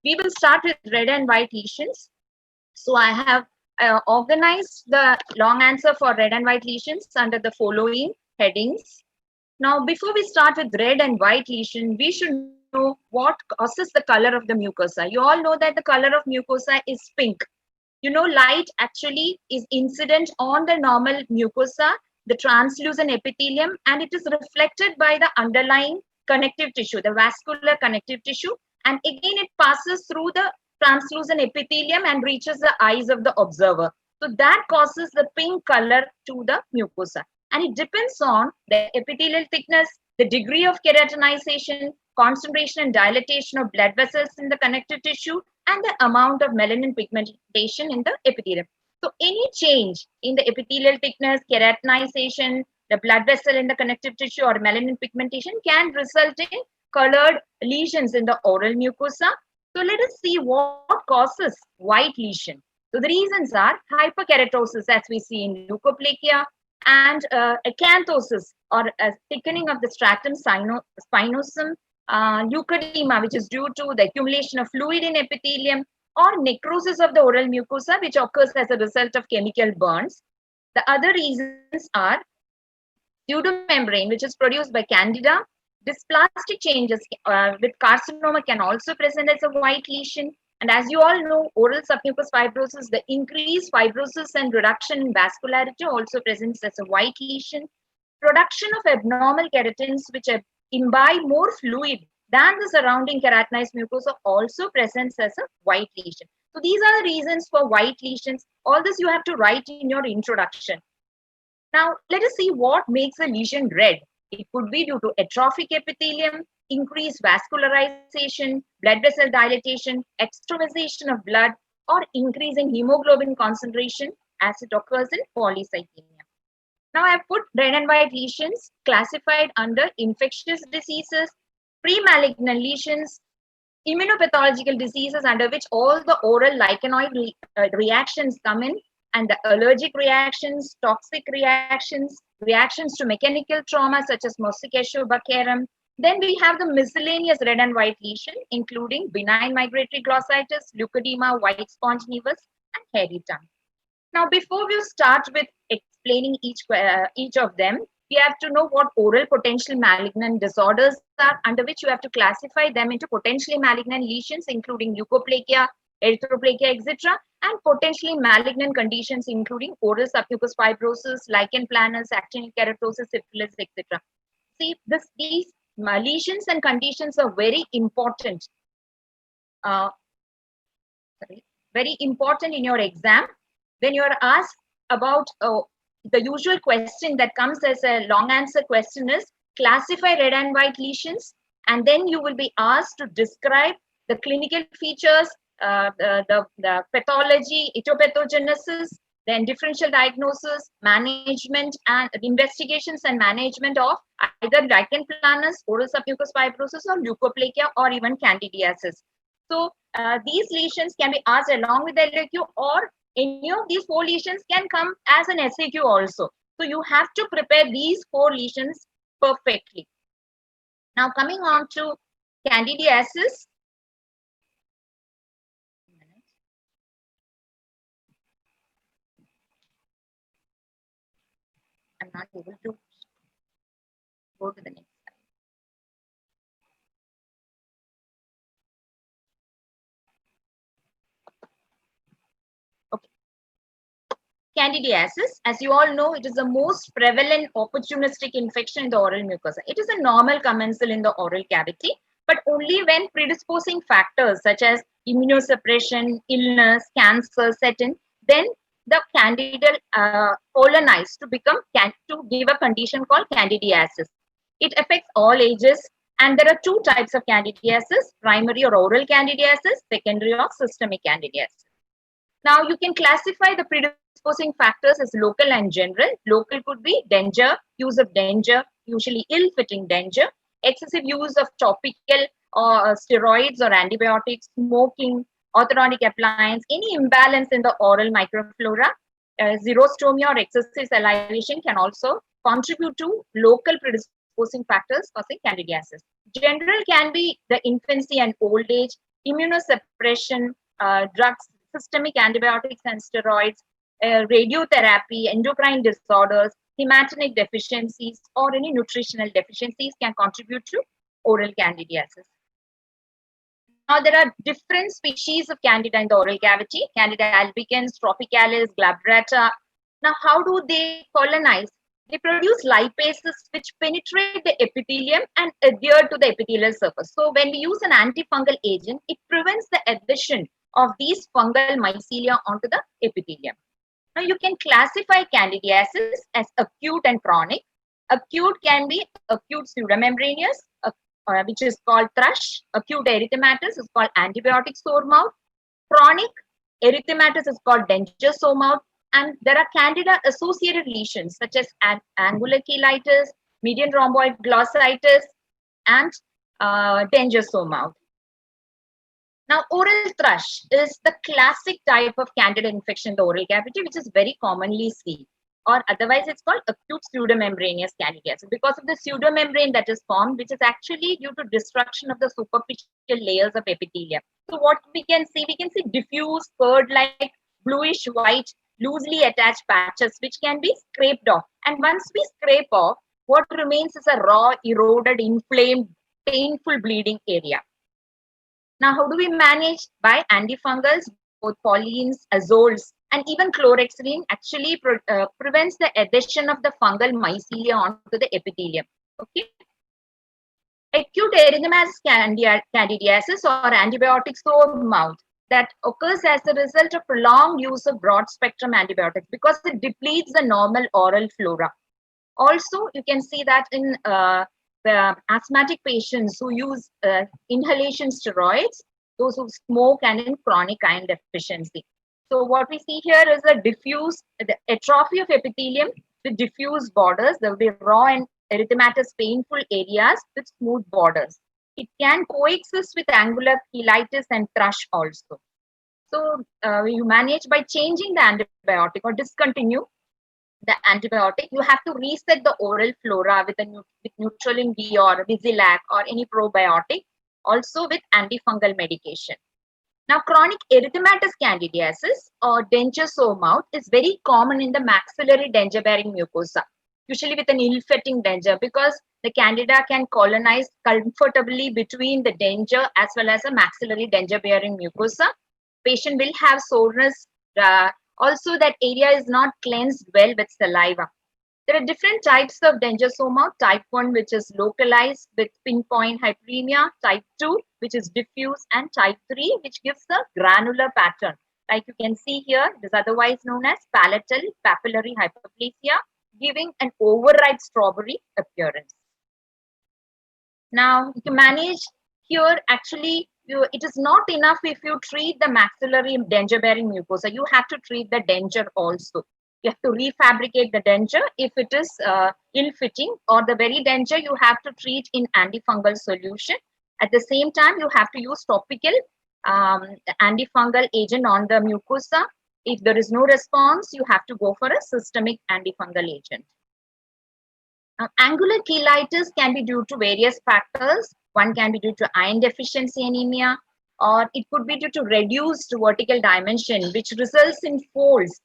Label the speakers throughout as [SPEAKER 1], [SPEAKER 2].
[SPEAKER 1] We will start with red and white lesions. So I have organized the long answer for red and white lesions under the following headings. Now, before we start with red and white lesion, we should know what causes the color of the mucosa. You all know that the color of mucosa is pink. You know, light actually is incident on the normal mucosa, the translucent epithelium, and it is reflected by the underlying connective tissue, the vascular connective tissue, and again it passes through the translucent epithelium and reaches the eyes of the observer. So that causes the pink color to the mucosa. And it depends on the epithelial thickness, the degree of keratinization, concentration and dilatation of blood vessels in the connective tissue, and the amount of melanin pigmentation in the epithelium. So any change in the epithelial thickness, keratinization, the blood vessel in the connective tissue or melanin pigmentation can result in colored lesions in the oral mucosa. So let us see what causes white lesion. So the reasons are hyperkeratosis, as we see in leukoplakia, and acanthosis or a thickening of the stratum spinosum, leukodema, which is due to the accumulation of fluid in epithelium, or necrosis of the oral mucosa, which occurs as a result of chemical burns. The other reasons are pseudomembrane, which is produced by candida. Dysplastic changes with carcinoma can also present as a white lesion. And as you all know, oral submucous fibrosis, the increased fibrosis and reduction in vascularity also presents as a white lesion. Production of abnormal keratins, which imbibe more fluid than the surrounding keratinized mucosa, also presents as a white lesion. So these are the reasons for white lesions. All this you have to write in your introduction. Now, let us see what makes a lesion red. It could be due to atrophic epithelium, increased vascularization, blood vessel dilatation, extravasation of blood, or increasing hemoglobin concentration as it occurs in polycythemia. Now, I have put red and white lesions classified under infectious diseases, pre-malignant lesions, immunopathological diseases under which all the oral lichenoid reactions come in, and the allergic reactions, toxic reactions, reactions to mechanical trauma such as Mosaicischobacarum. Then we have the miscellaneous red and white lesion, including benign migratory glossitis, leukodema, white sponge nevus, and hairy tongue. Now, before we start with explaining each of them, we have to know what oral potential malignant disorders are, under which you have to classify them into potentially malignant lesions, including leukoplakia, erythroplakia, etc., and potentially malignant conditions, including oral submucous fibrosis, lichen planus, actinic keratosis, syphilis, etc. See, these lesions and conditions are very important. Very important in your exam. When you are asked about the usual question that comes as a long answer question is classify red and white lesions, and then you will be asked to describe the clinical features, the pathology, etiopathogenesis, then differential diagnosis, management, and investigations and management of either lichen planus, oral submucous fibrosis, or leukoplakia, or even candidiasis. So these lesions can be asked along with the LAQ, or any of these 4 lesions can come as an SAQ also. So you have to prepare these 4 lesions perfectly. Now coming on to candidiasis. I'm not able to go to the next slide. Okay. Candidiasis, as you all know, it is the most prevalent opportunistic infection in the oral mucosa. It is a normal commensal in the oral cavity, but only when predisposing factors such as immunosuppression, illness, cancer set in, then the candida colonize to give a condition called candidiasis. It affects all ages, and there are 2 types of candidiasis: primary or oral candidiasis, secondary or systemic candidiasis. Now you can classify the predisposing factors as local and general. Local could be danger, use of danger, usually ill-fitting danger, excessive use of topical or steroids or antibiotics, smoking, orthodontic appliance, any imbalance in the oral microflora, xerostomia or excessive salivation can also contribute to local predisposing factors causing candidiasis. General can be the infancy and old age, immunosuppression, drugs, systemic antibiotics and steroids, radiotherapy, endocrine disorders, hematinic deficiencies, or any nutritional deficiencies can contribute to oral candidiasis. Now, there are different species of Candida in the oral cavity: Candida albicans, tropicalis, glabrata. Now, how do they colonize? They produce lipases which penetrate the epithelium and adhere to the epithelial surface. So, when we use an antifungal agent, it prevents the adhesion of these fungal mycelia onto the epithelium. Now, you can classify candidiasis as acute and chronic. Acute can be acute pseudomembranous, which is called thrush. Acute erythematous is called antibiotic sore mouth. Chronic erythematous is called denture sore mouth. And there are candida associated lesions such as angular cheilitis, median rhomboid glossitis, and denture sore mouth. Now, oral thrush is the classic type of candida infection in the oral cavity, which is very commonly seen, or otherwise it's called acute pseudomembranous candidiasis because of the pseudomembrane that is formed, which is actually due to destruction of the superficial layers of epithelium. So what we can see diffuse, curd-like, bluish white, loosely attached patches, which can be scraped off. And once we scrape off, what remains is a raw, eroded, inflamed, painful bleeding area. Now, how do we manage? By antifungals, both polyenes, azoles, and even chlorhexidine actually prevents the adhesion of the fungal mycelia onto the epithelium. Okay. Acute erythematous candidiasis or antibiotic sore mouth that occurs as a result of prolonged use of broad spectrum antibiotics because it depletes the normal oral flora. Also, you can see that in the asthmatic patients who use inhalation steroids, those who smoke, and in chronic iron deficiency. So what we see here is the atrophy of epithelium with diffuse borders. There will be raw and erythematous painful areas with smooth borders. It can coexist with angular cheilitis and thrush also. So you manage by changing the antibiotic or discontinue the antibiotic. You have to reset the oral flora with Neutrolin B or Visilac or any probiotic, also with antifungal medication. Now, chronic erythematous candidiasis or denture sore mouth is very common in the maxillary denture-bearing mucosa, usually with an ill-fitting denture, because the candida can colonize comfortably between the denture as well as a maxillary denture-bearing mucosa. Patient will have soreness. Also, that area is not cleansed well with saliva. There are different types of denture sore mouth. Type 1, which is localized with pinpoint hyperemia. Type 2, which is diffuse. And type 3, which gives a granular pattern. Like you can see here, it is otherwise known as palatal papillary hyperplasia, giving an overripe strawberry appearance. Now, to manage here, actually, it is not enough if you treat the maxillary denture-bearing mucosa. You have to treat the denture also. You have to refabricate the denture if it is ill-fitting, or the very denture you have to treat in antifungal solution. At the same time, you have to use topical antifungal agent on the mucosa. If there is no response, you have to go for a systemic antifungal agent. Angular cheilitis can be due to various factors. One can be due to iron deficiency anemia, or it could be due to reduced vertical dimension, which results in folds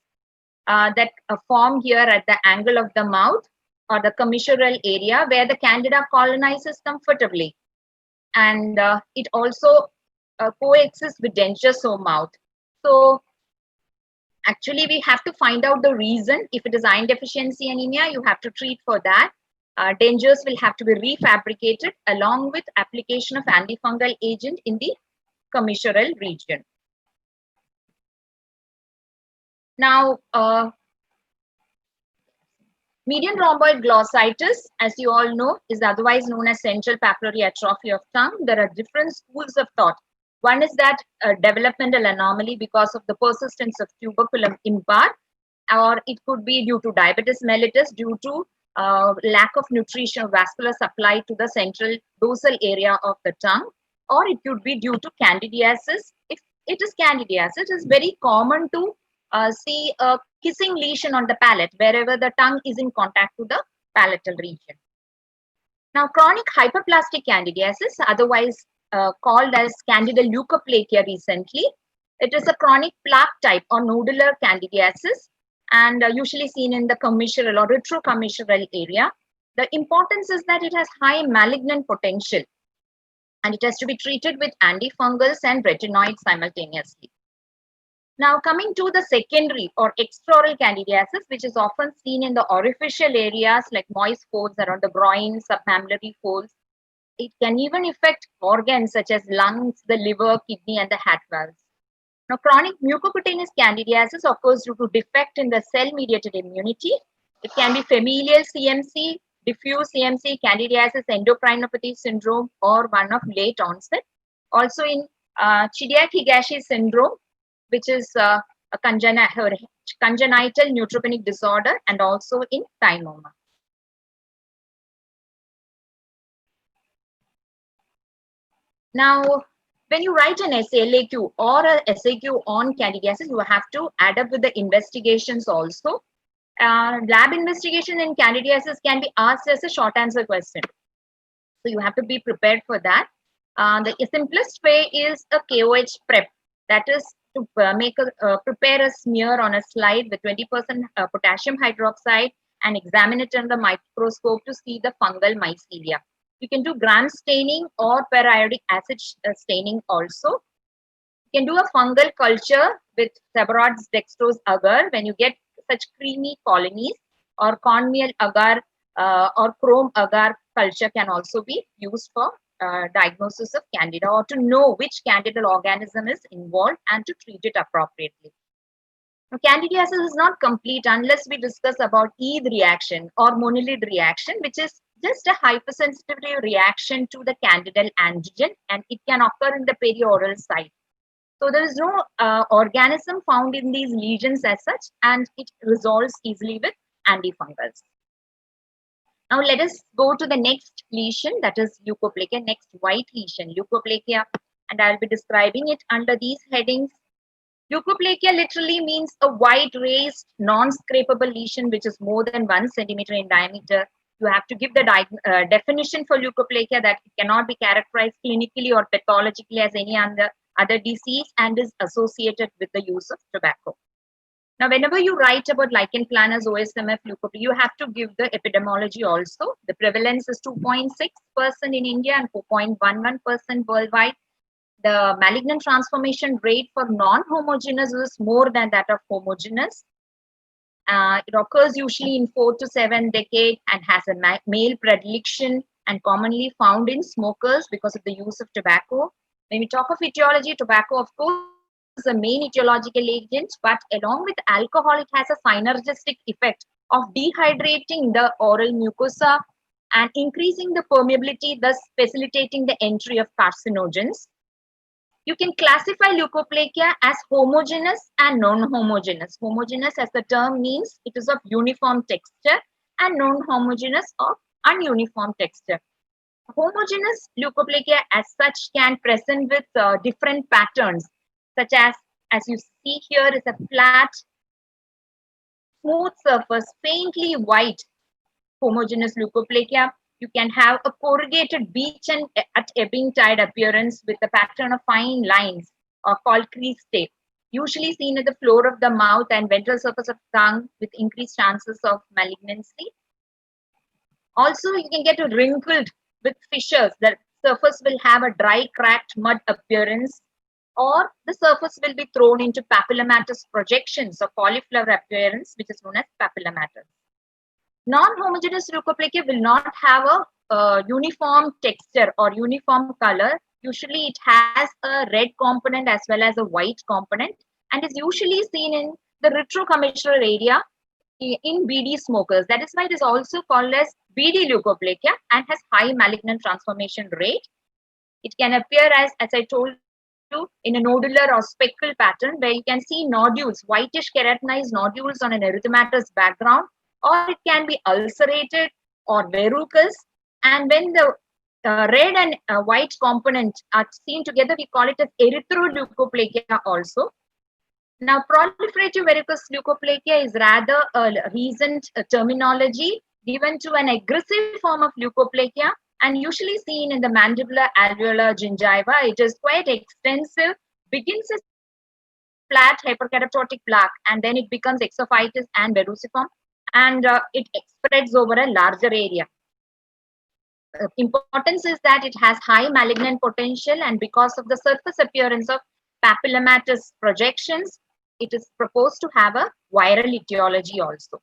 [SPEAKER 1] that form here at the angle of the mouth or the commissural area where the candida colonizes comfortably. And it also coexists with denture sore mouth. So actually, we have to find out the reason. If it is iron deficiency anemia, you have to treat for that. Dentures will have to be refabricated along with application of antifungal agent in the commissural region. Now, median rhomboid glossitis, as you all know, is otherwise known as central papillary atrophy of tongue. There are different schools of thought. One is that developmental anomaly because of the persistence of tuberculum impar, or it could be due to diabetes mellitus due to lack of nutrition or vascular supply to the central dorsal area of the tongue, or it could be due to candidiasis. If it is candidiasis, it is very common to see a kissing lesion on the palate wherever the tongue is in contact to the palatal region. Now, chronic hyperplastic candidiasis, otherwise called as Candida leukoplakia recently. It is a chronic plaque type or nodular candidiasis and usually seen in the commissural or retrocommissural area. The importance is that it has high malignant potential and it has to be treated with antifungals and retinoids simultaneously. Now coming to the secondary or extraoral candidiasis, which is often seen in the orificial areas like moist folds around the groin, submammillary folds. It can even affect organs such as lungs, the liver, kidney, and the heart valves. Now, chronic mucocutaneous candidiasis occurs due to defect in the cell-mediated immunity. It can be familial CMC, diffuse CMC, candidiasis, endocrinopathy syndrome, or one of late onset. Also in Chidiac-Higashi syndrome, which is a congenital neutropenic disorder, and also in thymoma. Now, when you write an SLAQ or a SAQ on candidiasis, you have to add up with the investigations also. Lab investigation in candidiasis can be asked as a short answer question. So you have to be prepared for that. The simplest way is a KOH prep. That is to prepare a smear on a slide with 20% potassium hydroxide and examine it under the microscope to see the fungal mycelia. You can do gram staining or periodic acid staining also. You can do a fungal culture with Sebarod's dextrose agar when you get such creamy colonies, or cornmeal agar or chrome agar culture can also be used for diagnosis of candida or to know which candidal organism is involved and to treat it appropriately. Now, candidiasis is not complete unless we discuss about Eade reaction or monolid reaction, which is just a hypersensitivity reaction to the candidal antigen, and it can occur in the perioral site. So there is no organism found in these lesions as such, and it resolves easily with antifungals. Now let us go to the next lesion, that is leukoplakia, next white lesion, leukoplakia, and I'll be describing it under these headings. Leukoplakia literally means a wide raised non-scrapable lesion which is more than 1 centimeter in diameter. You have to give the definition for leukoplakia that it cannot be characterized clinically or pathologically as any other disease and is associated with the use of tobacco. Now, whenever you write about lichen planus, OSMF, leukoplakia, you have to give the epidemiology also. The prevalence is 2.6% in India and 4.11% worldwide. The malignant transformation rate for non-homogeneous is more than that of homogeneous. It occurs usually in 4 to 7 decades and has a male predilection and commonly found in smokers because of the use of tobacco. When we talk of etiology, tobacco, of course, is the main etiological agent, but along with alcohol, it has a synergistic effect of dehydrating the oral mucosa and increasing the permeability, thus facilitating the entry of carcinogens. You can classify leukoplakia as homogeneous and non-homogeneous. Homogeneous, as the term means, it is of uniform texture, and non-homogeneous of ununiform texture. Homogeneous leukoplakia as such can present with different patterns, such as you see here is a flat, smooth surface, faintly white homogeneous leukoplakia. You can have a corrugated beach and at ebbing tide appearance with a pattern of fine lines called crease, usually seen at the floor of the mouth and ventral surface of tongue with increased chances of malignancy. Also, you can get a wrinkled with fissures. The surface will have a dry, cracked mud appearance, or the surface will be thrown into papillomatous projections or cauliflower appearance, which is known as papillomatous. Non-homogeneous leukoplakia will not have a uniform texture or uniform color. Usually it has a red component as well as a white component and is usually seen in the retrocommissural area in BD smokers. That is why it is also called as BD leukoplakia and has high malignant transformation rate. It can appear as I told you, in a nodular or speckle pattern where you can see nodules, whitish keratinized nodules on an erythematous background, or it can be ulcerated or verrucous. And when the red and white component are seen together, we call it as erythroleukoplakia also. Now, proliferative verrucous leukoplakia is rather a recent terminology given to an aggressive form of leukoplakia and usually seen in the mandibular alveolar gingiva. It is quite extensive, begins as flat hyperkeratotic plaque, and then it becomes exophytus and verruciform, and it spreads over a larger area. Importance is that it has high malignant potential, and because of the surface appearance of papillomatous projections, it is proposed to have a viral etiology also.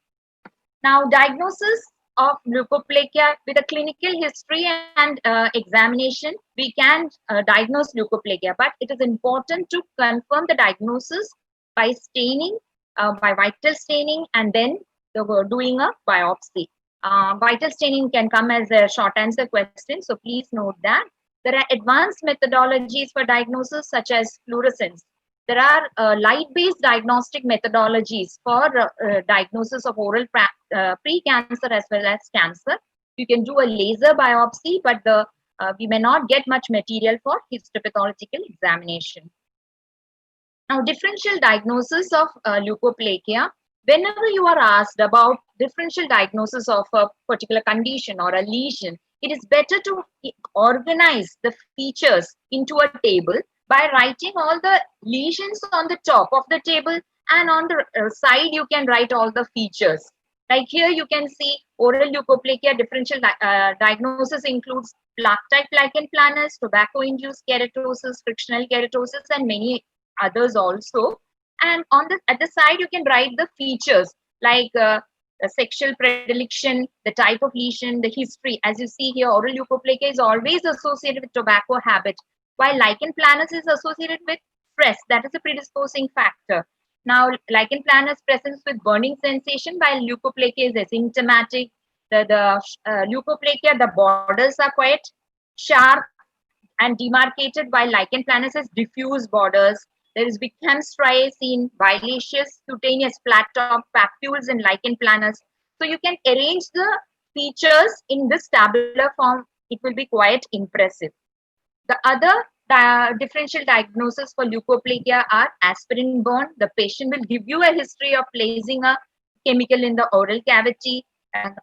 [SPEAKER 1] Now, diagnosis of leukoplakia with a clinical history and examination, we can diagnose leukoplakia, but it is important to confirm the diagnosis by staining, by vital staining, and then doing a biopsy. Vital staining can come as a short answer question, so please note that. There are advanced methodologies for diagnosis such as fluorescence. There are light-based diagnostic methodologies for diagnosis of oral pre-cancer as well as cancer. You can do a laser biopsy, but we may not get much material for histopathological examination. Now, differential diagnosis of leukoplakia. Whenever you are asked about differential diagnosis of a particular condition or a lesion, it is better to organize the features into a table by writing all the lesions on the top of the table, and on the side you can write all the features. Like here you can see oral leukoplakia differential diagnosis includes plaque type lichen planus, tobacco-induced keratosis, frictional keratosis, and many others also. And on the at the side you can write the features like sexual predilection, the type of lesion, the history. As you see here, oral leukoplakia is always associated with tobacco habit, while lichen planus is associated with stress, that is a predisposing factor. Now, lichen planus presents with burning sensation, while leukoplakia is asymptomatic. The leukoplakia, the borders are quite sharp and demarcated, while lichen planus has diffuse borders. There is become striae seen, violaceous, cutaneous flat top, papules in lichen planus. So you can arrange the features in this tabular form. It will be quite impressive. The other differential diagnosis for leukoplakia are aspirin burn. The patient will give you a history of placing a chemical in the oral cavity, and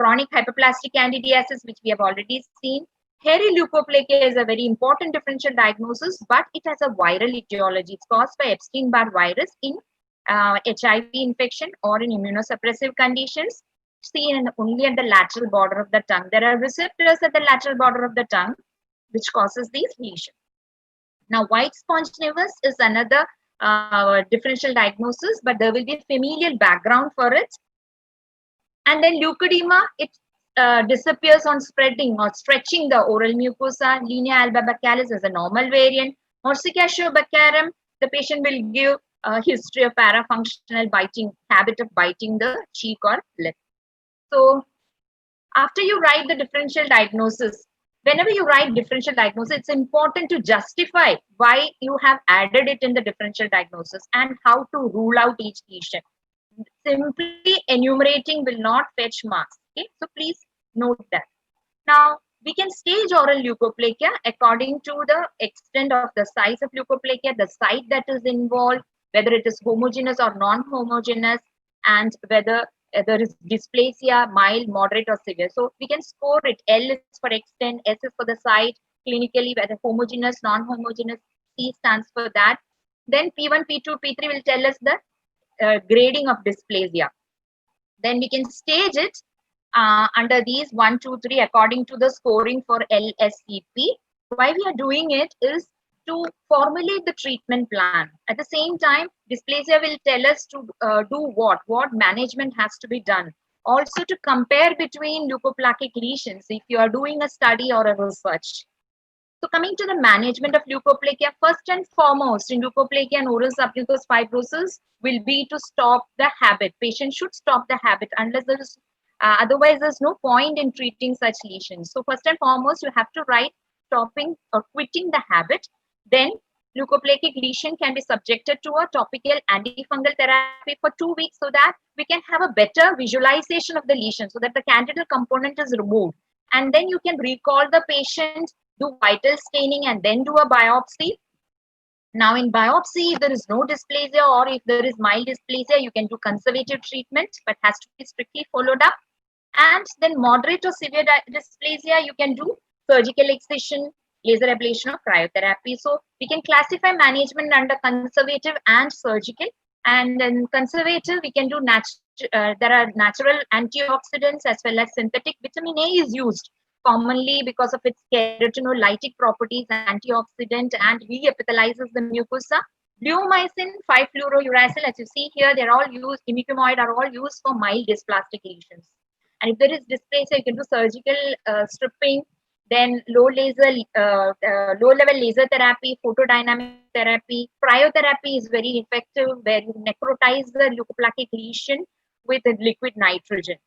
[SPEAKER 1] chronic hyperplastic candidiasis, which we have already seen. Hairy leukoplakia is a very important differential diagnosis, but it has a viral etiology. It's caused by Epstein-Barr virus in HIV infection or in immunosuppressive conditions, seen only at the lateral border of the tongue. There are receptors at the lateral border of the tongue which causes these lesions. Now, white sponge nevus is another differential diagnosis, but there will be a familial background for it. And then leukodema, it disappears on spreading or stretching the oral mucosa. Linea alba-bacchalis is a normal variant. Morsicatio-baccarum, the patient will give a history of parafunctional biting, habit of biting the cheek or lip. So, after you write the differential diagnosis, whenever you write differential diagnosis, it's important to justify why you have added it in the differential diagnosis and how to rule out each lesion. Simply enumerating will not fetch marks. Okay, so please note that. Now, we can stage oral leukoplakia according to the extent of the size of leukoplakia, the site that is involved, whether it is homogeneous or non-homogeneous, and whether there is dysplasia, mild, moderate, or severe. So we can score it. L is for extent, S is for the site, clinically, whether homogeneous, non-homogeneous, C stands for that. Then P1, P2, P3 will tell us the grading of dysplasia. Then we can stage it under these 1, 2, 3 according to the scoring for LSCP. Why we are doing it is to formulate the treatment plan. At the same time, dysplasia will tell us to do what management has to be done. Also to compare between leukoplakic lesions if you are doing a study or a research. So coming to the management of leukoplakia, first and foremost in leukoplakia and oral submucous fibrosis will be to stop the habit. Patient should stop the habit unless there is, otherwise there's no point in treating such lesions. So first and foremost, you have to write stopping or quitting the habit. Then leukoplakic lesion can be subjected to a topical antifungal therapy for 2 weeks so that we can have a better visualization of the lesion so that the candidal component is removed. And then you can recall the patient, do vital staining, and then do a biopsy. Now in biopsy, if there is no dysplasia or if there is mild dysplasia, you can do conservative treatment, but has to be strictly followed up. And then moderate or severe dysplasia, you can do surgical excision, laser ablation, or cryotherapy. So we can classify management under conservative and surgical. And in conservative, we can do there are natural antioxidants as well as synthetic. Vitamin A is used commonly because of its keratinolytic properties, antioxidant, and re-epithelializes the mucosa. Bleomycin, 5-fluorouracil, as you see here, they're all used, imiquimod are all used for mild dysplastic lesions. And if there is dysplasia, you can do surgical stripping, then low level laser therapy, photodynamic therapy. Cryotherapy is very effective where you necrotize the leukoplakic lesion with a liquid nitrogen.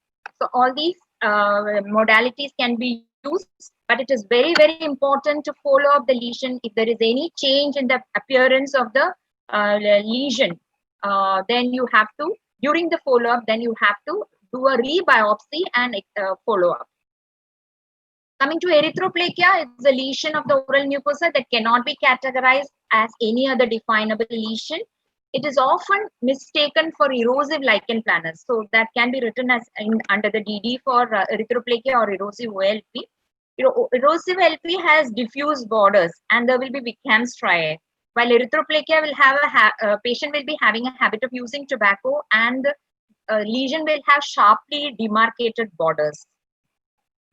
[SPEAKER 1] So all these modalities can be used, but it is very, very important to follow up the lesion. If there is any change in the appearance of the lesion, then you have to, during the follow-up, then you have to do a rebiopsy and follow up. Coming to erythroplakia, it's a lesion of the oral mucosa that cannot be categorized as any other definable lesion. It is often mistaken for erosive lichen planus. So that can be written as under the DD for erythroplakia or erosive OLP. Erosive LP has diffuse borders and there will be Wickham striae. While erythroplakia will have a patient will be having a habit of using tobacco, and the lesion will have sharply demarcated borders.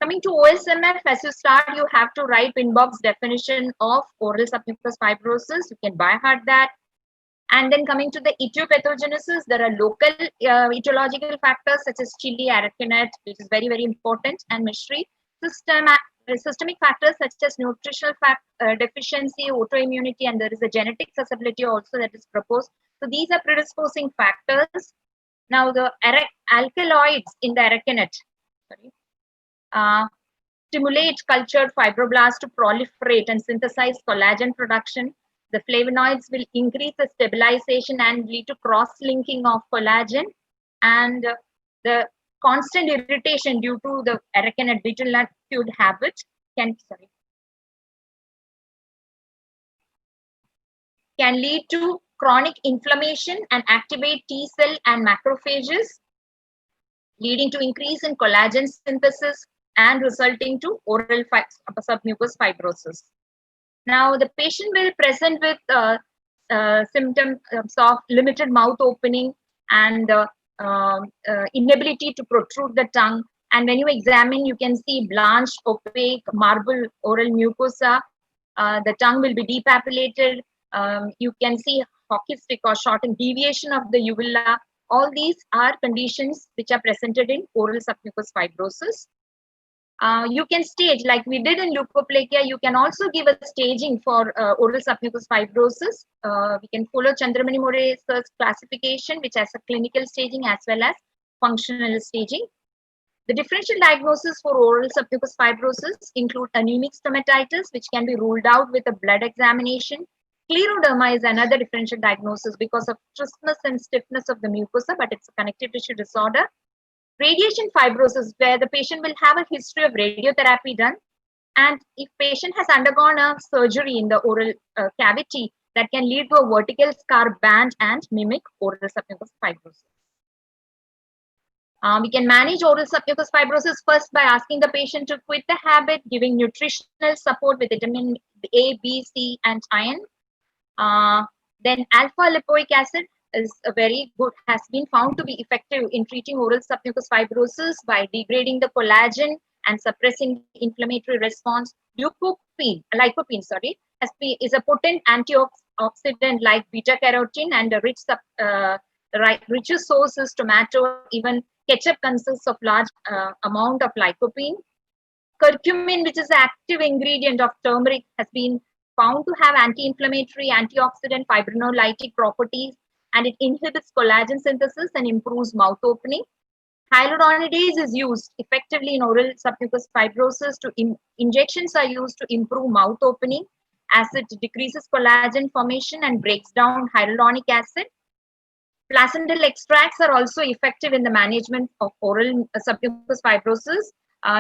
[SPEAKER 1] Coming to OSMF, as you start, you have to write pin box definition of oral submucous fibrosis. You can by heart that. And then coming to the etiopathogenesis, there are local etiological factors such as chili, aragonite, which is very, very important, and Mishri. Systemic factors such as nutritional deficiency, autoimmunity, and there is a genetic susceptibility also that is proposed. So these are predisposing factors. Now the alkaloids in the aragonite stimulate cultured fibroblasts to proliferate and synthesize collagen production. The flavonoids will increase the stabilization and lead to cross-linking of collagen, and the constant irritation due to the aragonite betel-nut habit can lead to chronic inflammation and activate T cell and macrophages, leading to increase in collagen synthesis and resulting to oral submucous fibrosis. Now, the patient will present with symptoms of limited mouth opening and inability to protrude the tongue. And when you examine, you can see blanched, opaque, marble oral mucosa. The tongue will be depapillated. You can see hockey stick or shortened deviation of the uvula. All these are conditions which are presented in oral submucous fibrosis. You can stage, like we did in leukoplakia, you can also give a staging for oral submucous fibrosis. We can follow Chandramani More's classification, which has a clinical staging as well as functional staging. The differential diagnosis for oral submucous fibrosis include anemic stomatitis, which can be ruled out with a blood examination. Scleroderma is another differential diagnosis because of trismus and stiffness of the mucosa, but it's a connective tissue disorder. Radiation fibrosis, where the patient will have a history of radiotherapy done, and if patient has undergone a surgery in the oral cavity, that can lead to a vertical scar band and mimic oral submucous fibrosis. We can manage oral submucous fibrosis first by asking the patient to quit the habit, giving nutritional support with vitamin A, B, C, and iron. Then alpha lipoic acid is a very good, has been found to be effective in treating oral submucous fibrosis by degrading the collagen and suppressing the inflammatory response. Lycopene, is a potent antioxidant like beta carotene, and a richest source is tomato. Even ketchup consists of large amount of lycopene. Curcumin, which is the active ingredient of turmeric, has been found to have anti-inflammatory, antioxidant, fibrinolytic properties, and it inhibits collagen synthesis and improves mouth opening. Hyaluronidase is used effectively in oral submucous fibrosis. Injections are used to improve mouth opening, as it decreases collagen formation and breaks down hyaluronic acid. Placental extracts are also effective in the management of oral submucous fibrosis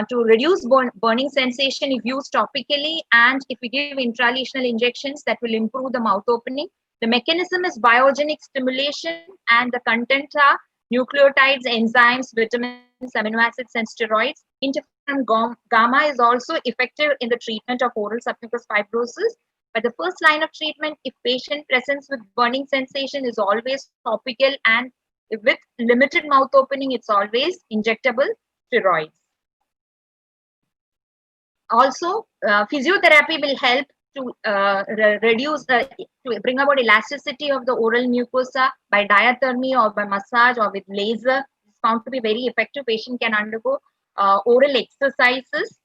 [SPEAKER 1] to reduce burning sensation if used topically, and if we give intralesional injections, that will improve the mouth opening. The mechanism is biogenic stimulation, and the content are nucleotides, enzymes, vitamins, amino acids, and steroids. Interferon gamma is also effective in the treatment of oral submucous fibrosis. But the first line of treatment, if patient presents with burning sensation, is always topical, and with limited mouth opening, it's always injectable steroids. Also, physiotherapy will help to to bring about elasticity of the oral mucosa by diathermy or by massage or with laser. It's found to be very effective. Patient can undergo oral exercises.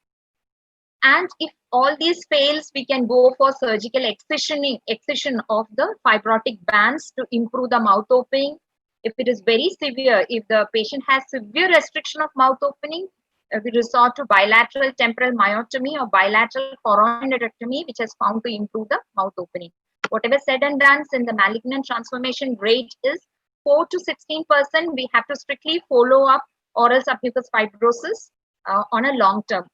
[SPEAKER 1] And if all these fails, we can go for surgical excision of the fibrotic bands to improve the mouth opening. If it is very severe, if the patient has severe restriction of mouth opening, we resort to bilateral temporal myotomy or bilateral coronidectomy, which has found to improve the mouth opening. Whatever said and done, in the malignant transformation rate is 4 to 16%, we have to strictly follow up oral submucous fibrosis on a long term.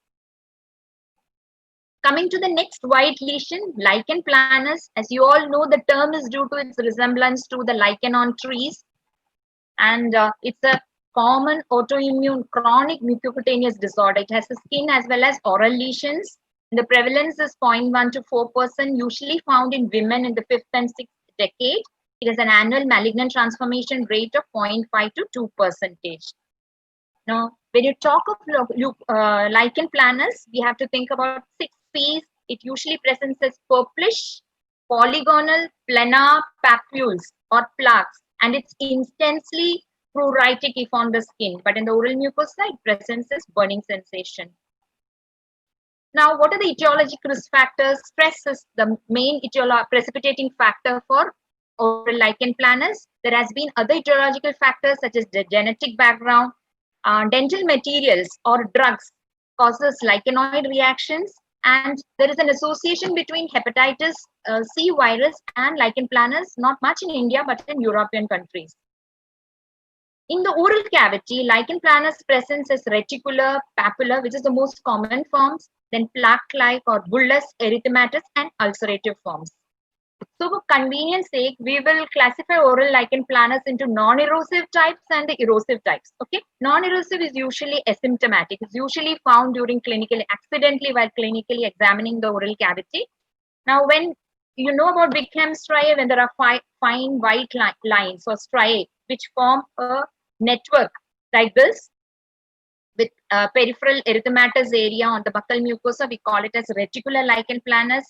[SPEAKER 1] Coming to the next white lesion, lichen planus. As you all know, the term is due to its resemblance to the lichen on trees. And it's a common autoimmune chronic mucocutaneous disorder. It has the skin as well as oral lesions. The prevalence is 0.1 to 4%, usually found in women in the 5th and 6th decade. It has an annual malignant transformation rate of 0.5 to 2%. Now, when you talk of lichen planus, we have to think about 6 P's. It usually presents as purplish, polygonal, planar papules or plaques, and it's intensely pruritic if on the skin. But in the oral mucosa, it presents as burning sensation. Now, what are the etiologic risk factors? Stress is the main precipitating factor for oral lichen planus. There has been other etiological factors such as the genetic background, dental materials or drugs causes lichenoid reactions, and there is an association between hepatitis C virus and lichen planus, not much in India but in European countries. In the oral cavity, lichen planus presents as reticular, papular, which is the most common forms, then plaque-like or bullous, erythematous, and ulcerative forms. So for convenience sake, we will classify oral lichen planus into non-erosive types and the erosive types. Okay, non-erosive is usually asymptomatic. It's usually found during accidentally while clinically examining the oral cavity. Now, when you know about Bigham's striae, when there are fine white lines or striae which form a network like this with peripheral erythematous area on the buccal mucosa, we call it as reticular lichen planus.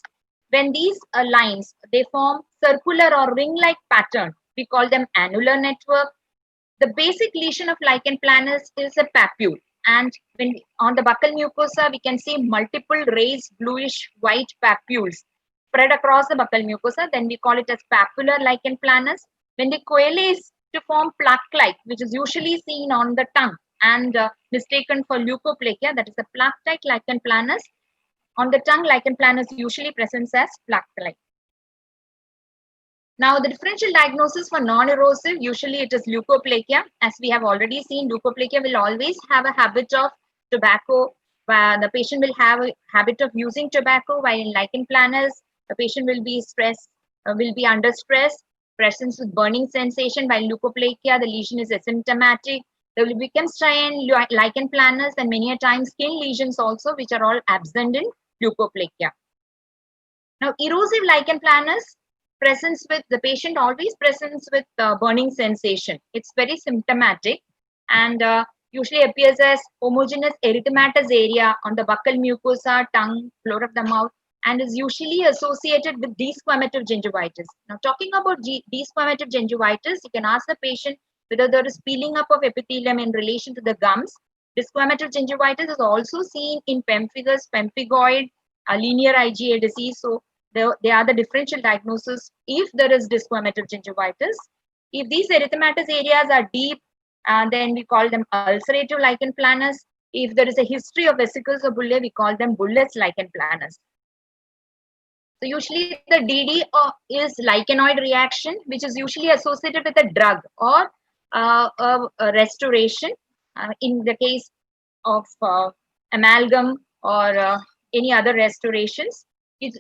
[SPEAKER 1] When these lines, they form circular or ring-like pattern, we call them annular network. The basic lesion of lichen planus is a papule. And when on the buccal mucosa, we can see multiple raised bluish white papules spread across the buccal mucosa. Then we call it as papular lichen planus. When they coalesce to form plaque-like, which is usually seen on the tongue and mistaken for leukoplakia, that is a plaque-like lichen planus. On the tongue, lichen planus usually presents as plaque-like. Now, the differential diagnosis for non-erosive, usually it is leukoplakia. As we have already seen, leukoplakia will always have a habit of tobacco. The patient will have a habit of using tobacco, while in lichen planus, the patient will be under stress, presence with burning sensation, while leukoplakia, the lesion is asymptomatic. There will become striae in lichen planus and many a time skin lesions also, which are all absent in leukoplakia. Now, erosive lichen planus presents with the patient always presents with burning sensation. It's very symptomatic and usually appears as homogeneous erythematous area on the buccal mucosa, tongue, floor of the mouth, and is usually associated with desquamative gingivitis. Now, talking about desquamative gingivitis, you can ask the patient whether there is peeling up of epithelium in relation to the gums. Desquamative gingivitis is also seen in pemphigus, pemphigoid, linear IgA disease. So they are the differential diagnosis if there is desquamative gingivitis. If these erythematous areas are deep, then we call them ulcerative lichen planus. If there is a history of vesicles or bullae, we call them bullous lichen planus. So usually the DD is lichenoid reaction, which is usually associated with a drug or a restoration. In the case of amalgam or any other restorations,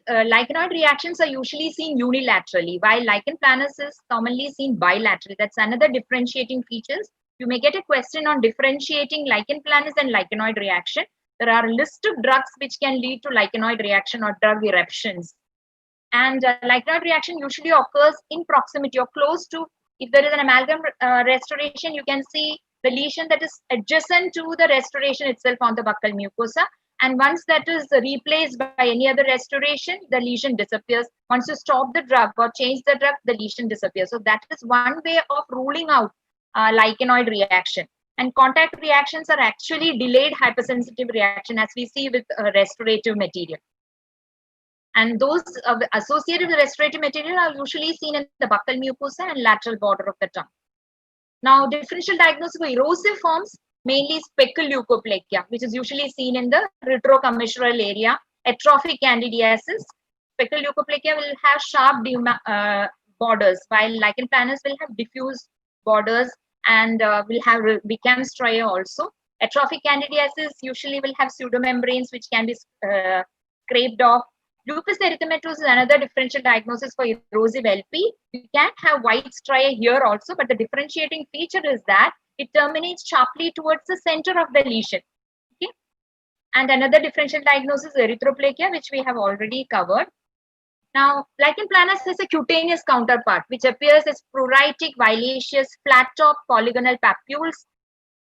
[SPEAKER 1] lichenoid reactions are usually seen unilaterally, while lichen planus is commonly seen bilaterally. That's another differentiating features. You may get a question on differentiating lichen planus and lichenoid reaction. There are a list of drugs which can lead to lichenoid reaction or drug eruptions. And lichenoid reaction usually occurs in proximity or close to, if there is an amalgam restoration, you can see the lesion that is adjacent to the restoration itself on the buccal mucosa. And once that is replaced by any other restoration, the lesion disappears. Once you stop the drug or change the drug, the lesion disappears. So that is one way of ruling out lichenoid reaction. And contact reactions are actually delayed hypersensitive reaction, as we see with restorative material. And those associated with restorative material are usually seen in the buccal mucosa and lateral border of the tongue. Now, differential diagnosis for erosive forms, mainly speckle leukoplakia, which is usually seen in the retrocommissural area. Atrophic candidiasis. Speckle leukoplakia will have sharp borders, while lichen planus will have diffuse borders and will have Wickham striae also. Atrophic candidiasis usually will have pseudomembranes which can be scraped off. Lupus erythematosus is another differential diagnosis for erosive LP. You can have white striae here also, but the differentiating feature is that it terminates sharply towards the center of the lesion. Okay? And another differential diagnosis is erythroplakia, which we have already covered. Now, lichen planus has a cutaneous counterpart, which appears as pruritic, violaceous, flat-top polygonal papules.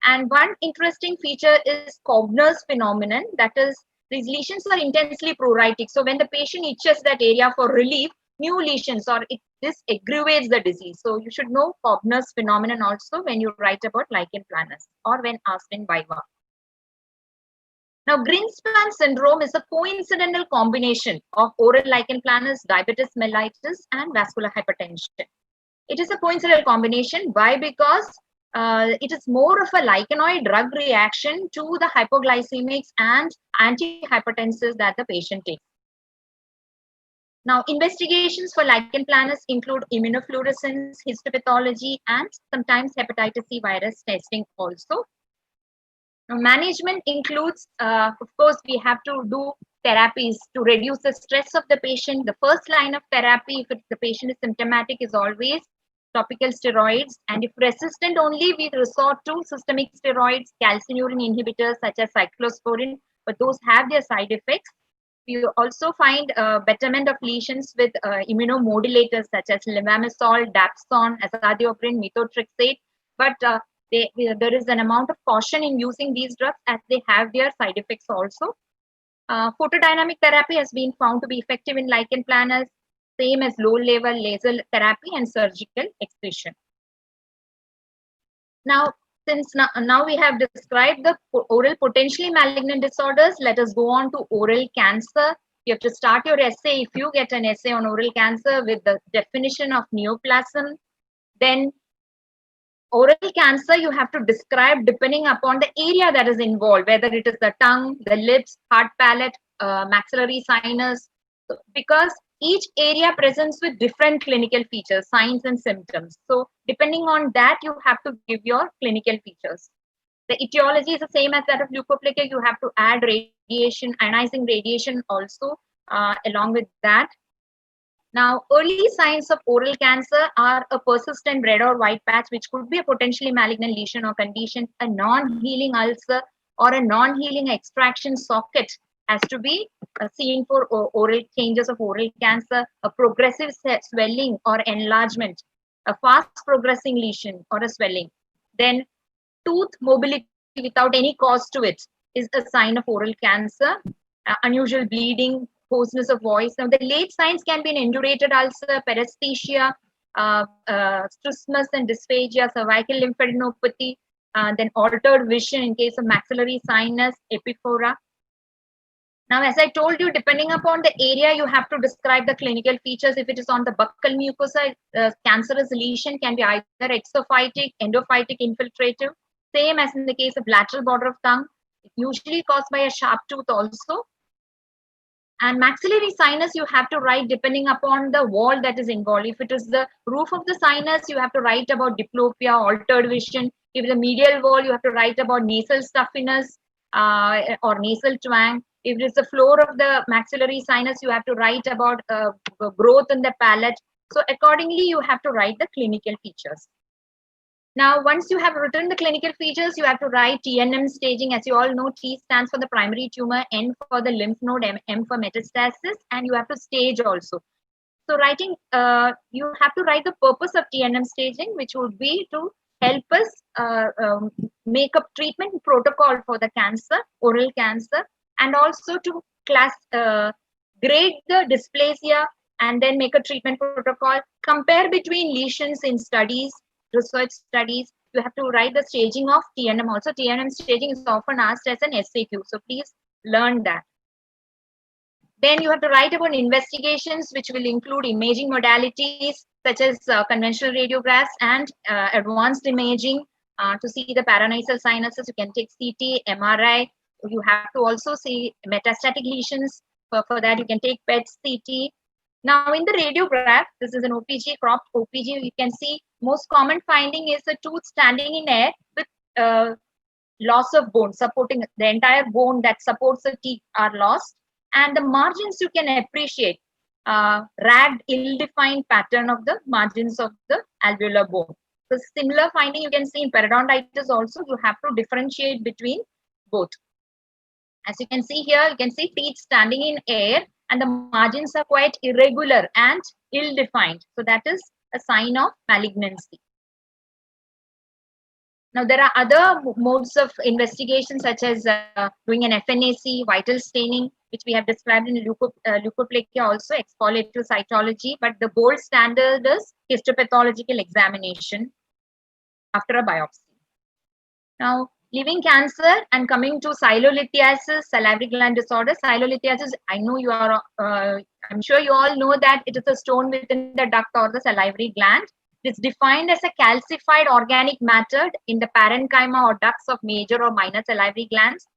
[SPEAKER 1] And one interesting feature is Kovner's phenomenon, that is, these lesions are intensely pruritic. So when the patient itches that area for relief, new lesions or this aggravates the disease. So you should know Kovner's phenomenon also when you write about lichen planus or when asked in viva. Now, Greenspan syndrome is a coincidental combination of oral lichen planus, diabetes mellitus, and vascular hypertension. It is a coincidental combination. Why? Because it is more of a lichenoid drug reaction to the hypoglycemics and antihypertensives that the patient takes. Now, investigations for lichen planus include immunofluorescence, histopathology, and sometimes hepatitis C virus testing also. Now, management includes, of course, we have to do therapies to reduce the stress of the patient. The first line of therapy, if the patient is symptomatic, is always topical steroids, and if resistant only, we resort to systemic steroids, calcineurin inhibitors such as cyclosporin, but those have their side effects. We also find betterment of lesions with immunomodulators such as levamisole, dapsone, azathioprine, methotrexate, but there is an amount of caution in using these drugs as they have their side effects also. Photodynamic therapy has been found to be effective in lichen planus, same as low-level laser therapy and surgical excision. Now, since now we have described the oral potentially malignant disorders, let us go on to oral cancer. You have to start your essay, if you get an essay on oral cancer, with the definition of neoplasm. Then oral cancer, you have to describe depending upon the area that is involved, whether it is the tongue, the lips, hard palate, maxillary sinus, because each area presents with different clinical features, signs and symptoms. So depending on that, you have to give your clinical features. The etiology is the same as that of leukoplakia. You have to add radiation, ionizing radiation also along with that. Now, early signs of oral cancer are a persistent red or white patch, which could be a potentially malignant lesion or condition, a non-healing ulcer, or a non-healing extraction socket has to be seen for oral changes of oral cancer, a progressive swelling or enlargement, a fast progressing lesion or a swelling. Then tooth mobility without any cause to it is a sign of oral cancer, unusual bleeding, hoarseness of voice. Now, the late signs can be an indurated ulcer, paresthesia, strabismus and dysphagia, cervical lymphadenopathy, then altered vision in case of maxillary sinus, epiphora. Now, as I told you, depending upon the area, you have to describe the clinical features. If it is on the buccal mucosa, cancerous lesion can be either exophytic, endophytic, infiltrative. Same as in the case of lateral border of tongue. It's usually caused by a sharp tooth also. And maxillary sinus, you have to write depending upon the wall that is involved. If it is the roof of the sinus, you have to write about diplopia, altered vision. If the medial wall, you have to write about nasal stuffiness or nasal twang. If it is the floor of the maxillary sinus, you have to write about growth in the palate. So accordingly, you have to write the clinical features. Now, once you have written the clinical features, you have to write TNM staging. As you all know, T stands for the primary tumor, N for the lymph node, M for metastasis, and you have to stage also. So writing, you have to write the purpose of TNM staging, which would be to help us make a treatment protocol for the cancer, oral cancer, and also to grade the dysplasia and then make a treatment protocol, compare between lesions in studies, research studies. You have to write the staging of TNM also. TNM staging is often asked as an SAQ. So please learn that. Then you have to write about investigations, which will include imaging modalities such as conventional radiographs and advanced imaging to see the paranasal sinuses. You can take CT, MRI. You have to also see metastatic lesions. For that, you can take PET CT. Now, in the radiograph, this is an OPG, cropped OPG. You can see most common finding is a tooth standing in air with loss of bone, supporting the entire bone that supports the teeth are lost. And the margins you can appreciate, ragged, ill-defined pattern of the margins of the alveolar bone. So similar finding you can see in periodontitis also. You have to differentiate between both. As you can see here, you can see teeth standing in air and the margins are quite irregular and ill-defined. So that is a sign of malignancy. Now, there are other modes of investigation such as doing an FNAC, vital staining, which we have described in leukoplakia also, exfoliative cytology, but the gold standard is histopathological examination after a biopsy. Now, leaving cancer and coming to silolithiasis, salivary gland disorder. Silolithiasis, I know you are, I'm sure you all know that it is a stone within the duct or the salivary gland. It's defined as a calcified organic matter in the parenchyma or ducts of major or minor salivary glands,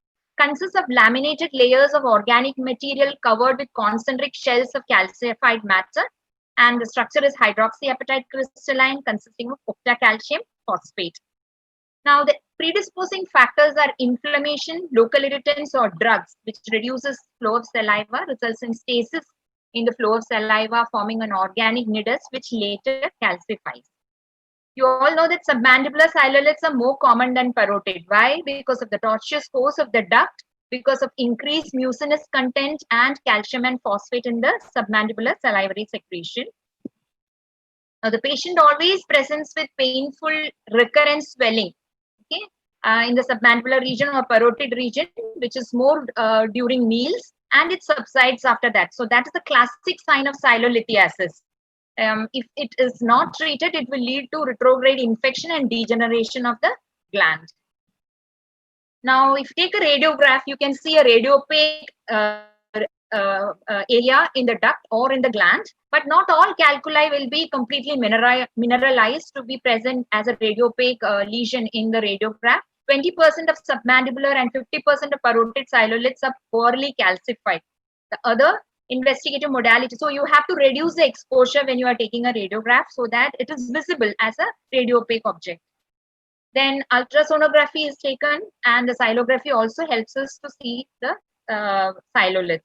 [SPEAKER 1] consists of laminated layers of organic material covered with concentric shells of calcified matter, and the structure is hydroxyapatite crystalline consisting of octacalcium phosphate. Now, the predisposing factors are inflammation, local irritants, or drugs, which reduces flow of saliva, results in stasis in the flow of saliva, forming an organic nidus, which later calcifies. You all know that submandibular siloliths are more common than parotid. Why? Because of the tortuous course of the duct, because of increased mucinous content and calcium and phosphate in the submandibular salivary secretion. Now, the patient always presents with painful recurrent swelling, okay, in the submandibular region or parotid region, which is more during meals, and it subsides after that. So that is the classic sign of silolithiasis. If it is not treated, it will lead to retrograde infection and degeneration of the gland. Now, if you take a radiograph, you can see a radiopaque area in the duct or in the gland, but not all calculi will be completely mineralized to be present as a radiopaque lesion in the radiograph. 20% of submandibular and 50% of parotid siloliths are poorly calcified. The other investigative modality, so you have to reduce the exposure when you are taking a radiograph so that it is visible as a radiopaque object. Then ultrasonography is taken, and the silography also helps us to see the silolith.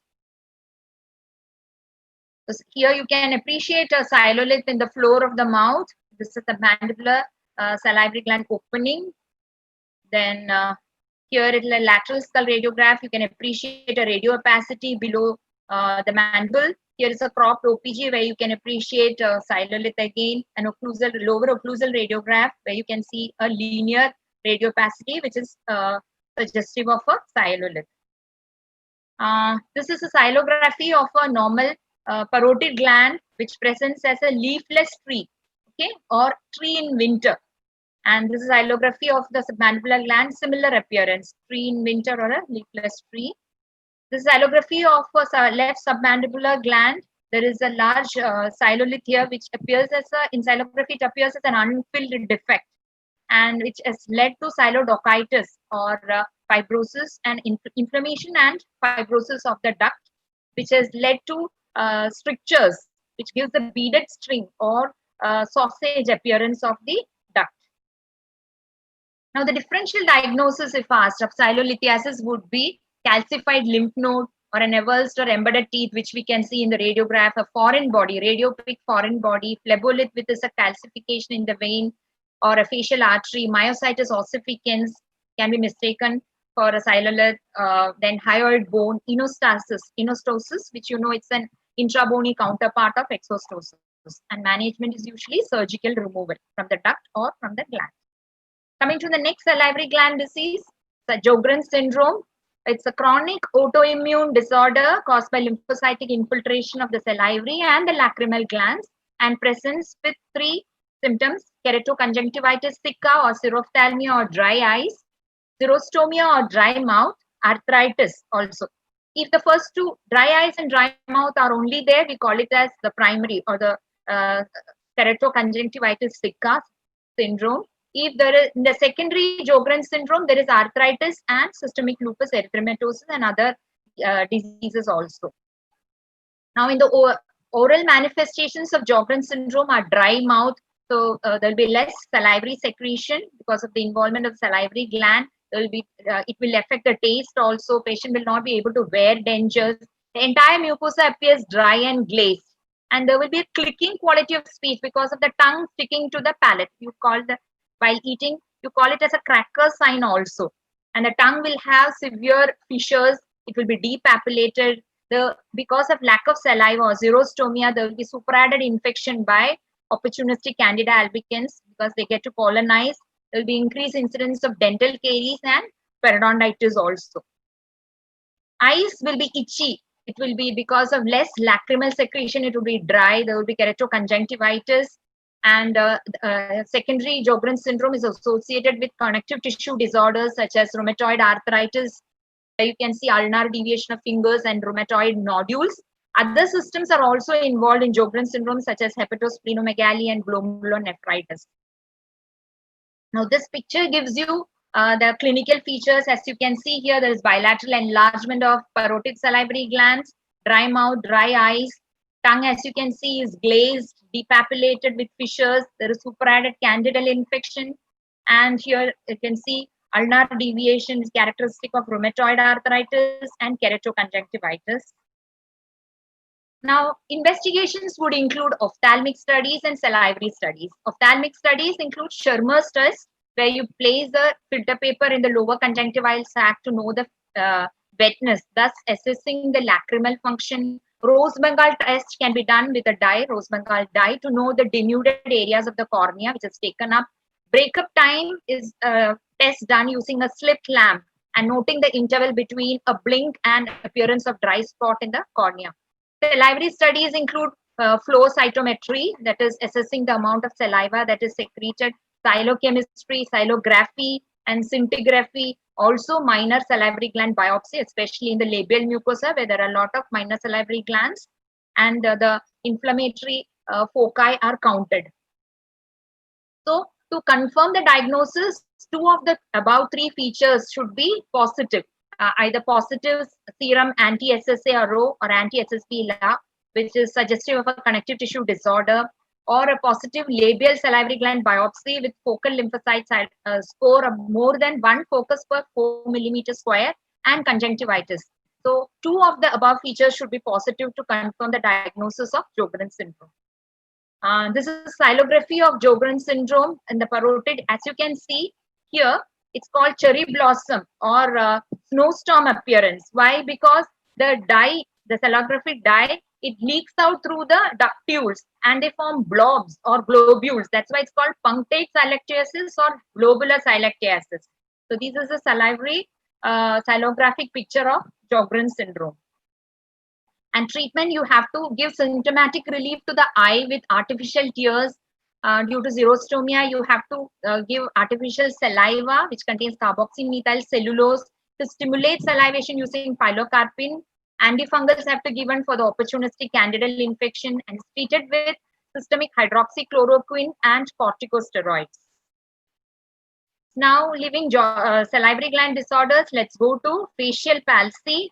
[SPEAKER 1] So here you can appreciate a silolith in the floor of the mouth. This is the mandibular salivary gland opening. Then here in the lateral skull radiograph, you can appreciate a radio opacity below the mandible. Here is a cropped OPG where you can appreciate silolith again, an occlusal, lower occlusal radiograph where you can see a linear radio opacity, which is suggestive of a silolith. This is a silography of a normal parotid gland, which presents as a leafless tree, okay, or tree in winter. And this is silography of the submandibular gland, similar appearance, tree in winter or a leafless tree. This is silography of a left submandibular gland. There is a large silolith here, which appears as in silography, it appears as an unfilled defect, and which has led to silodochitis or fibrosis and inflammation and fibrosis of the duct, which has led to strictures, which gives a beaded string or sausage appearance of the duct. Now, the differential diagnosis, if asked, of silolithiasis would be calcified lymph node or an avulsed or embedded teeth, which we can see in the radiograph, a foreign body, radiopaque foreign body, phlebolith with a calcification in the vein, or a facial artery. Myositis ossificans can be mistaken for a ciliate, then hyoid bone, inostosis, which it's an intrabony counterpart of exostosis. And management is usually surgical removal from the duct or from the gland. Coming to the next salivary gland disease, the Sjogren's syndrome. It's a chronic autoimmune disorder caused by lymphocytic infiltration of the salivary and the lacrimal glands and presents with three symptoms: keratoconjunctivitis sicca or xerophthalmia or dry eyes, xerostomia or dry mouth, arthritis also. If the first two, dry eyes and dry mouth, are only there, we call it as the primary or the keratoconjunctivitis sicca syndrome. If there is in the secondary Sjogren's syndrome, there is arthritis and systemic lupus erythematosus and other diseases also. Now, in the oral manifestations of Sjogren's syndrome are dry mouth, so there will be less salivary secretion because of the involvement of salivary gland. There will be it will affect the taste also. Patient will not be able to wear dentures. The entire mucosa appears dry and glazed, and there will be a clicking quality of speech because of the tongue sticking to the palate. While eating, you call it as a cracker sign also. And the tongue will have severe fissures. It will be depapillated. Because of lack of saliva or xerostomia, there will be superadded infection by opportunistic Candida albicans because they get to colonize. There will be increased incidence of dental caries and periodontitis also. Eyes will be itchy. It will be because of less lacrimal secretion. It will be dry. There will be keratoconjunctivitis. And secondary Sjogren's syndrome is associated with connective tissue disorders such as rheumatoid arthritis. You can see ulnar deviation of fingers and rheumatoid nodules. Other systems are also involved in Sjogren's syndrome such as hepatosplenomegaly and glomerulonephritis. Now, this picture gives you the clinical features. As you can see here, there is bilateral enlargement of parotid salivary glands, dry mouth, dry eyes. Tongue, as you can see, is glazed, depapillated with fissures. There is superadded candidal infection. And here you can see ulnar deviation is characteristic of rheumatoid arthritis and keratoconjunctivitis. Now, investigations would include ophthalmic studies and salivary studies. Ophthalmic studies include Schirmer's test, where you place a filter paper in the lower conjunctival sac to know the wetness, thus assessing the lacrimal function. Rose Bengal test can be done with a dye, Rose Bengal dye, to know the denuded areas of the cornea, which is taken up. Breakup time is a test done using a slit lamp and noting the interval between a blink and appearance of dry spot in the cornea. Salivary studies include flow cytometry, that is assessing the amount of saliva that is secreted, xylochemistry, xylography, and scintigraphy. Also, minor salivary gland biopsy, especially in the labial mucosa, where there are a lot of minor salivary glands, and the inflammatory foci are counted. So, to confirm the diagnosis, two of the above three features should be positive. Either positive serum anti-SSA-RO or anti-SSP-LA, which is suggestive of a connective tissue disorder, or a positive labial salivary gland biopsy with focal lymphocyte score of more than 1 focus per 4 millimeter square and conjunctivitis. So, two of the above features should be positive to confirm the diagnosis of Sjogren's syndrome. This is xylography of Sjogren's syndrome in the parotid. As you can see here, it's called cherry blossom or snowstorm appearance. Why? Because the dye, the xylographic dye, it leaks out through the ductules and they form blobs or globules. That's why it's called punctate xylactiasis or globular xylactiasis. So this is a salivary xylographic picture of Sjogren's syndrome. And treatment, you have to give symptomatic relief to the eye with artificial tears. Due to xerostomia, you have to give artificial saliva, which contains carboxymethyl cellulose, to stimulate salivation using pilocarpine. Antifungals have to be given for the opportunistic candidal infection and is treated with systemic hydroxychloroquine and corticosteroids. Now, leaving salivary gland disorders, let's go to facial palsy.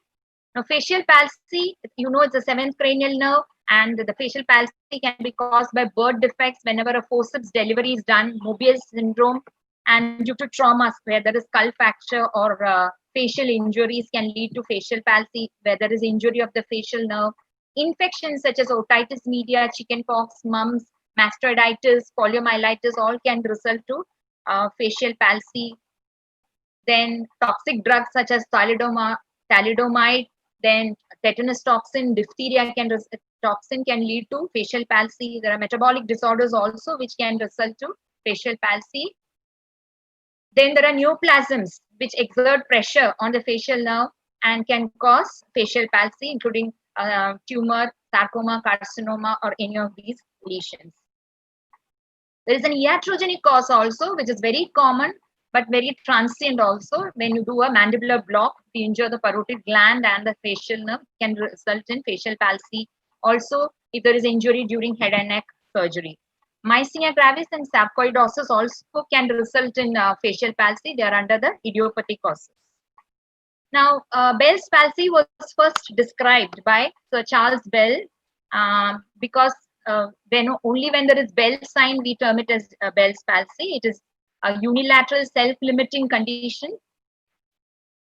[SPEAKER 1] Now, facial palsy, it's a seventh cranial nerve, and the facial palsy can be caused by birth defects whenever a forceps delivery is done, Mobius syndrome, and due to traumas where there is skull fracture or facial injuries can lead to facial palsy, where there is injury of the facial nerve. Infections such as otitis media, chickenpox, mumps, mastoiditis, poliomyelitis, all can result to facial palsy. Then toxic drugs such as thalidomide, then tetanus toxin, diphtheria toxin can lead to facial palsy. There are metabolic disorders also which can result to facial palsy. Then there are neoplasms which exert pressure on the facial nerve and can cause facial palsy, including tumor, sarcoma, carcinoma, or any of these lesions. There is an iatrogenic cause also, which is very common but very transient also. When you do a mandibular block, if you injure the parotid gland and the facial nerve, can result in facial palsy. Also, if there is injury during head and neck surgery. Myasthenia gravis and sarcoidosis also can result in facial palsy. They are under the idiopathic causes. Now, Bell's palsy was first described by Sir Charles Bell because only when there is Bell sign we term it as Bell's palsy. It is a unilateral self-limiting condition.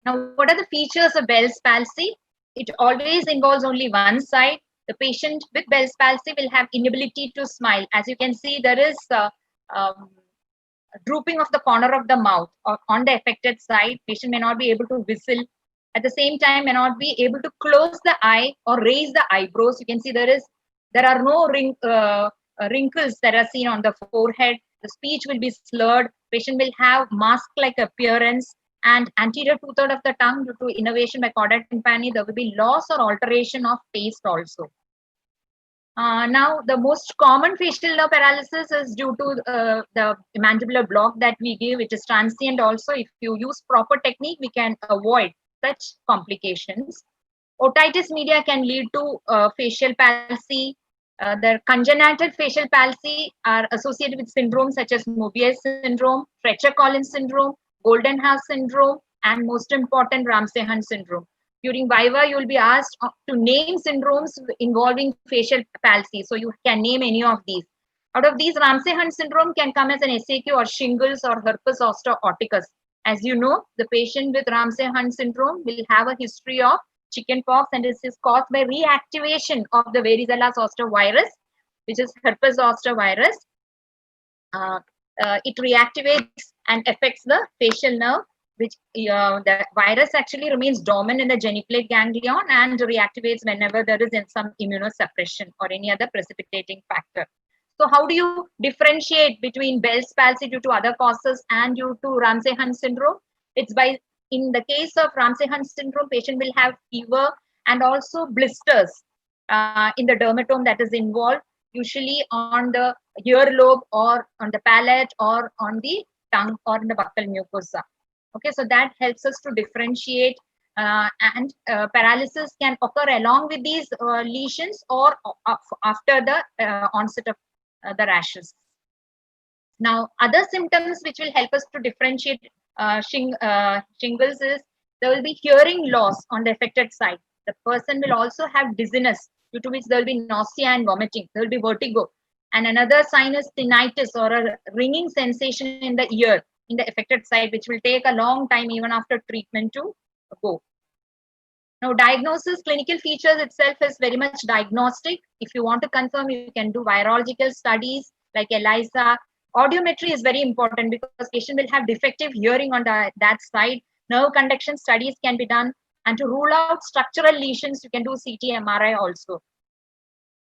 [SPEAKER 1] Now, what are the features of Bell's palsy? It always involves only one side. The patient with Bell's palsy will have inability to smile. As you can see, there is drooping of the corner of the mouth on the affected side. Patient may not be able to whistle. At the same time, may not be able to close the eye or raise the eyebrows. You can see there are no wrinkles that are seen on the forehead. The speech will be slurred. Patient will have mask-like appearance, and anterior two-thirds of the tongue due to innervation by chordae tympani. There will be loss or alteration of taste also. Now, the most common facial nerve paralysis is due to the mandibular block that we give, which is transient also. If you use proper technique, we can avoid such complications. Otitis media can lead to facial palsy. The congenital facial palsy are associated with syndromes such as Mobius syndrome, Fletcher-Collins syndrome, Goldenhar syndrome, and most important, Ramsay-Hunt syndrome. During Viva, you will be asked to name syndromes involving facial palsy. So you can name any of these. Out of these, Ramsay-Hunt syndrome can come as an SAQ or shingles or herpes zoster oticus. As you know, the patient with Ramsay-Hunt syndrome will have a history of chickenpox, and this is caused by reactivation of the varicella zoster virus, which is herpes zoster virus. It reactivates and affects the facial nerve, which the virus actually remains dormant in the geniculate ganglion and reactivates whenever there is some immunosuppression or any other precipitating factor. So how do you differentiate between Bell's palsy due to other causes and due to Ramsay-Hunt syndrome? It's by, in the case of Ramsay-Hunt syndrome, patient will have fever and also blisters in the dermatome that is involved, usually on the earlobe or on the palate or on the tongue or in the buccal mucosa. Okay, so that helps us to differentiate, and paralysis can occur along with these lesions or after the onset of the rashes. Now, other symptoms which will help us to differentiate shingles is there will be hearing loss on the affected side. The person will also have dizziness, due to which there will be nausea and vomiting. There will be vertigo. And another sign is tinnitus, or a ringing sensation in the ear in the affected side, which will take a long time even after treatment to go. Now, diagnosis, clinical features itself is very much diagnostic. If you want to confirm, you can do virological studies like ELISA. Audiometry is very important because patient will have defective hearing on that side. Nerve conduction studies can be done. And to rule out structural lesions, you can do CT, MRI also.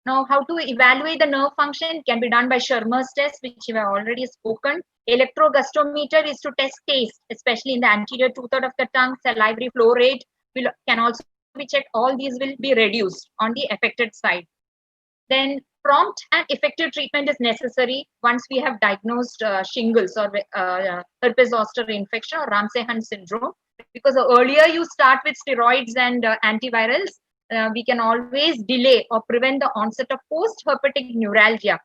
[SPEAKER 1] Now, how to evaluate the nerve function can be done by Schirmer's test, which we have already spoken. Electrogustometer is to test taste, especially in the anterior two-thirds of the tongue. Salivary flow rate can also be checked. All these will be reduced on the affected side. Then prompt and effective treatment is necessary once we have diagnosed shingles or herpes zoster infection or Ramsay-Hunt syndrome. Because the earlier you start with steroids and antivirals, we can always delay or prevent the onset of post-herpetic neuralgia.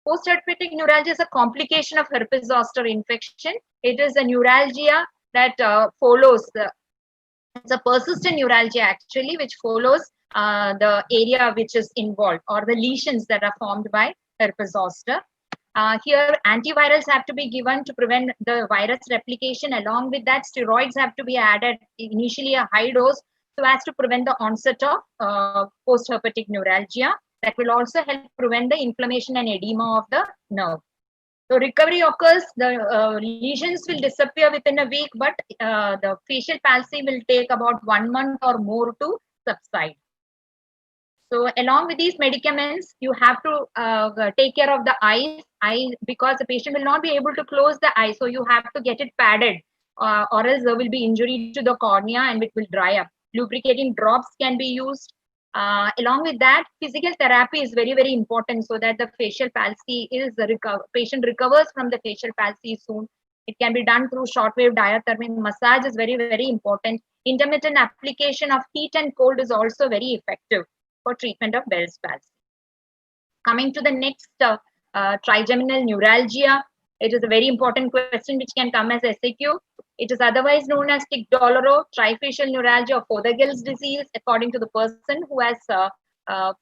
[SPEAKER 1] Post-herpetic neuralgia is a complication of herpes zoster infection. It is a neuralgia that follows, it's a persistent neuralgia actually, which follows the area which is involved or the lesions that are formed by herpes zoster. Here, antivirals have to be given to prevent the virus replication. Along with that, steroids have to be added, initially a high dose, so as to prevent the onset of post-herpetic neuralgia. That will also help prevent the inflammation and edema of the nerve. So recovery occurs, the lesions will disappear within a week, but the facial palsy will take about 1 month or more to subside. So along with these medicaments, you have to take care of the eyes, because the patient will not be able to close the eye. So you have to get it padded, or else there will be injury to the cornea and it will dry up. Lubricating drops can be used. Along with that, physical therapy is very, very important so that the facial palsy patient recovers from the facial palsy soon. It can be done through shortwave diathermy. Massage is very, very important. Intermittent application of heat and cold is also very effective for treatment of Bell's palsy. Coming to the next, trigeminal neuralgia. It is a very important question which can come as SAQ. It is otherwise known as tic douloureux, trifacial neuralgia, or Fothergill's disease, according to the person who has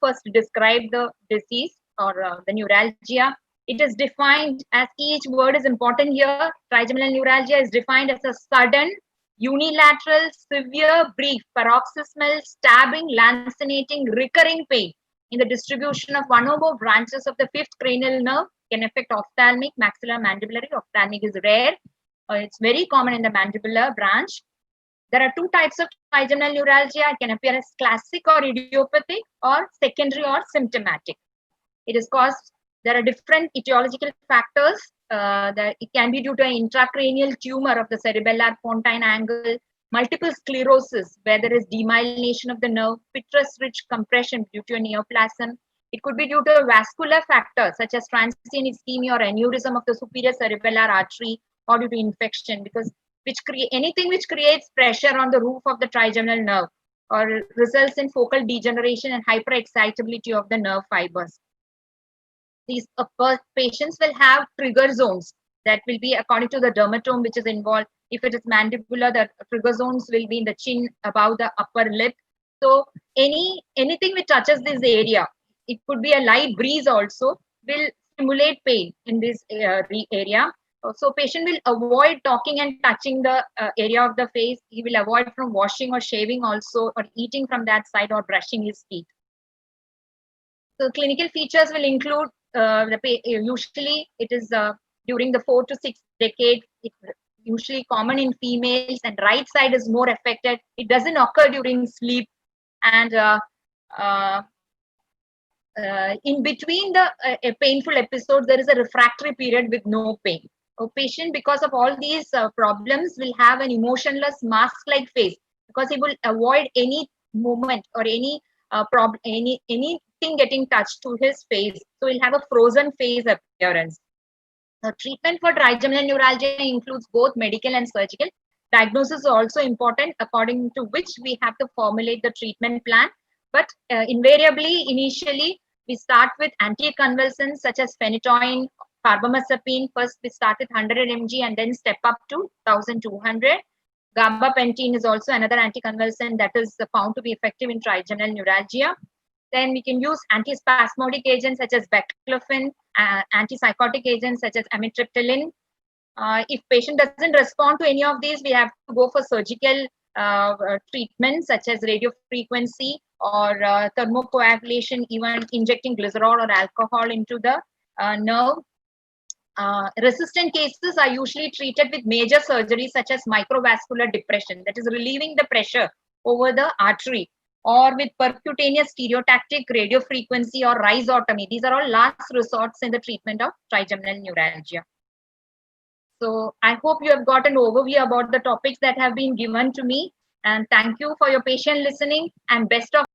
[SPEAKER 1] first described the disease or the neuralgia. It is defined as, each word is important here. Trigeminal neuralgia is defined as a sudden, unilateral, severe, brief, paroxysmal, stabbing, lancinating, recurring pain in the distribution of one or more branches of the fifth cranial nerve. Can affect ophthalmic, maxillomandibular. Ophthalmic is rare. It's very common in the mandibular branch. There are two types of trigeminal neuralgia. It can appear as classic or idiopathic, or secondary or symptomatic. It is caused, there are different etiological factors. That it can be due to an intracranial tumor of the cerebellar pontine angle, multiple sclerosis where there is demyelination of the nerve, vitreous-rich compression due to a neoplasm. It could be due to a vascular factor such as transient ischemia or aneurysm of the superior cerebellar artery, or due to infection, because anything which creates pressure on the roof of the trigeminal nerve or results in focal degeneration and hyperexcitability of the nerve fibers. These patients will have trigger zones that will be according to the dermatome which is involved. If it is mandibular, the trigger zones will be in the chin, above the upper lip. So anything which touches this area, it could be a light breeze also, will stimulate pain in this area. So patient will avoid talking and touching the area of the face. He will avoid from washing or shaving also, or eating from that side, or brushing his teeth. So clinical features will include, usually it is during the 4 to 6 decades. It's usually common in females, and right side is more affected. It doesn't occur during sleep, and in between the painful episodes, there is a refractory period with no pain. A patient, because of all these problems, will have an emotionless, mask-like face, because he will avoid any movement or any problem, anything getting touched to his face. So he'll have a frozen face appearance. The treatment for trigeminal neuralgia includes both medical and surgical. Diagnosis is also important, according to which we have to formulate the treatment plan. But invariably, initially, we start with anticonvulsants such as phenytoin, carbamazepine. First, we start with 100 mg and then step up to 1200. Gabapentin is also another anticonvulsant that is found to be effective in trigeminal neuralgia. Then we can use antispasmodic agents such as baclofen, antipsychotic agents such as amitriptyline. If patient doesn't respond to any of these, we have to go for surgical treatments such as radiofrequency or thermocoagulation, even injecting glycerol or alcohol into the nerve. Resistant cases are usually treated with major surgeries such as microvascular depression, that is relieving the pressure over the artery, or with percutaneous stereotactic radiofrequency or rhizotomy. These are all last resorts in the treatment of trigeminal neuralgia. So I hope you have got an overview about the topics that have been given to me, and thank you for your patient listening, and best of